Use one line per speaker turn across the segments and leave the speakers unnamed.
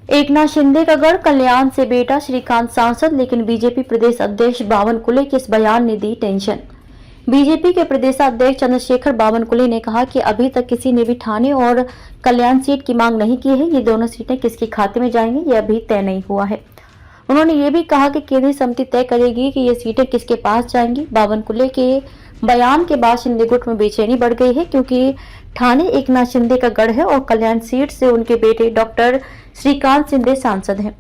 एकनाथ शिंदे का गढ़ कल्याण से बेटा श्रीकांत सांसद, लेकिन बीजेपी प्रदेश अध्यक्ष बावनकुले के इस बयान ने दी टेंशन। बीजेपी के प्रदेशाध्यक्ष चंद्रशेखर बावनकुले ने कहा कि अभी तक किसी ने भी ठाणे और कल्याण सीट की मांग नहीं की है। ये दोनों सीटें किसके खाते में जाएंगी, ये अभी तय नहीं हुआ है। उन्होंने ये भी कहा कि केंद्रीय समिति तय करेगी कि ये सीटें किसके पास जाएंगी। बावनकुले के बयान के बाद शिंदे गुट में बेचैनी बढ़ गई है, क्योंकि ठाणे एकनाथ शिंदे का गढ़ है और कल्याण सीट से उनके बेटे डॉक्टर श्रीकांत शिंदे सांसद हैं।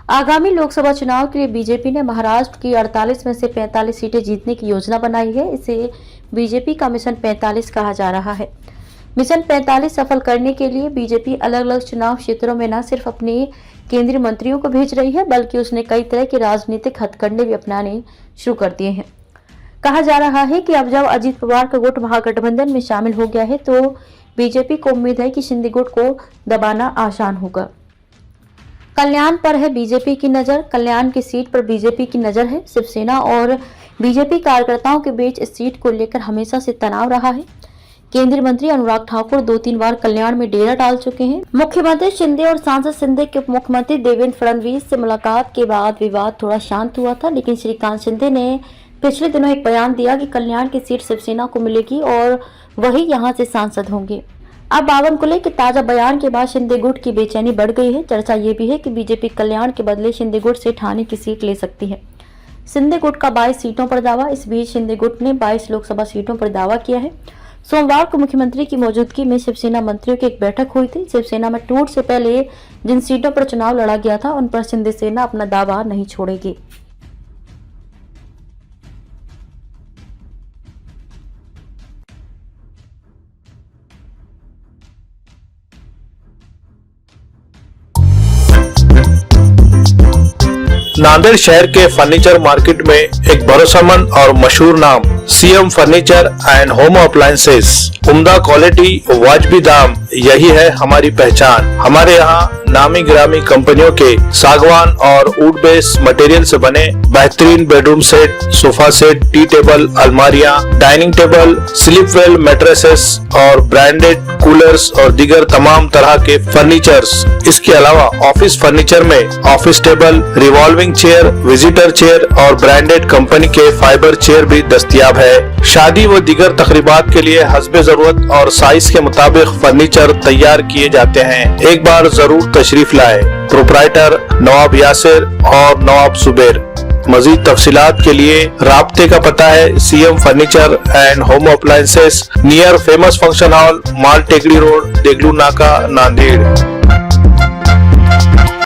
आगामी लोकसभा चुनाव के लिए बीजेपी ने महाराष्ट्र की 48 में से 45 सीटें जीतने की योजना बनाई है। इसे बीजेपी का मिशन 45 कहा जा रहा है। मिशन 45 सफल करने के लिए बीजेपी अलग अलग चुनाव क्षेत्रों में न सिर्फ अपने केंद्रीय मंत्रियों को भेज रही है, बल्कि उसने कई तरह के राजनीतिक हथकंडे भी अपनाने शुरू कर दिए हैं। कहा जा रहा है कि अब जब अजीत पवार का गुट महागठबंधन में शामिल हो गया है, तो बीजेपी को उम्मीद है कि शिंदे गुट को दबाना आसान होगा। कल्याण पर है बीजेपी की नजर। कल्याण की सीट पर बीजेपी की नजर है। शिवसेना और बीजेपी कार्यकर्ताओं के बीच इस सीट को लेकर हमेशा से तनाव रहा है। केंद्रीय मंत्री अनुराग ठाकुर 2-3 बार कल्याण में डेरा डाल चुके हैं। मुख्यमंत्री शिंदे और सांसद शिंदे के उप मुख्यमंत्री देवेंद्र फडणवीस से मुलाकात के बाद विवाद थोड़ा शांत हुआ था, लेकिन श्रीकांत शिंदे ने पिछले दिनों एक बयान दिया कि कल्याण की सीट शिवसेना को मिलेगी और वही यहां से सांसद होंगे। अब बावनकुले के ताजा बयान के बाद शिंदे गुट की बेचैनी बढ़ गई है। चर्चा ये भी है कि बीजेपी कल्याण के बदले शिंदे गुट से ठाणे की सीट ले सकती है। शिंदे गुट का 22 सीटों पर दावा। इस बीच शिंदे गुट ने 22 लोकसभा सीटों पर दावा किया है। सोमवार को मुख्यमंत्री की मौजूदगी में शिवसेना मंत्रियों की एक बैठक हुई थी। शिवसेना में टूट से पहले जिन सीटों पर चुनाव लड़ा गया था, उन पर शिंदे सेना अपना दावा नहीं छोड़ेगी।
नांदेड़ शहर के फर्नीचर मार्केट में एक भरोसेमंद और मशहूर नाम CM furniture and home appliances. उम्दा क्वालिटी, वाजबी दाम, यही है हमारी पहचान। हमारे यहाँ नामी गिरामी कंपनियों के सागवान और वुड बेस मटेरियल से बने बेहतरीन bedroom set, sofa set, tea table, अलमारियाँ, dining table, sleep well mattresses और ब्रांडेड कूलर्स और दीगर तमाम तरह के फर्नीचर्स। इसके अलावा ऑफिस फर्नीचर में office table, revolving chair, visitor chair और ब्रांडेड कंपनी के फाइबर चेयर भी दस्तयाब है। शादी व दीगर तकरीबात के लिए हस्बे जरूरत और साइज के मुताबिक फर्नीचर तैयार किए जाते हैं। एक बार जरूर तशरीफ लाए। प्रोप्राइटर नवाब यासिर और नवाब सुबेर। मजीद तफसीलात के लिए राब्ते का पता है CM furniture and home appliances, near famous function hall, Mal Tekdi road, Deglur नाका, नांदेड़।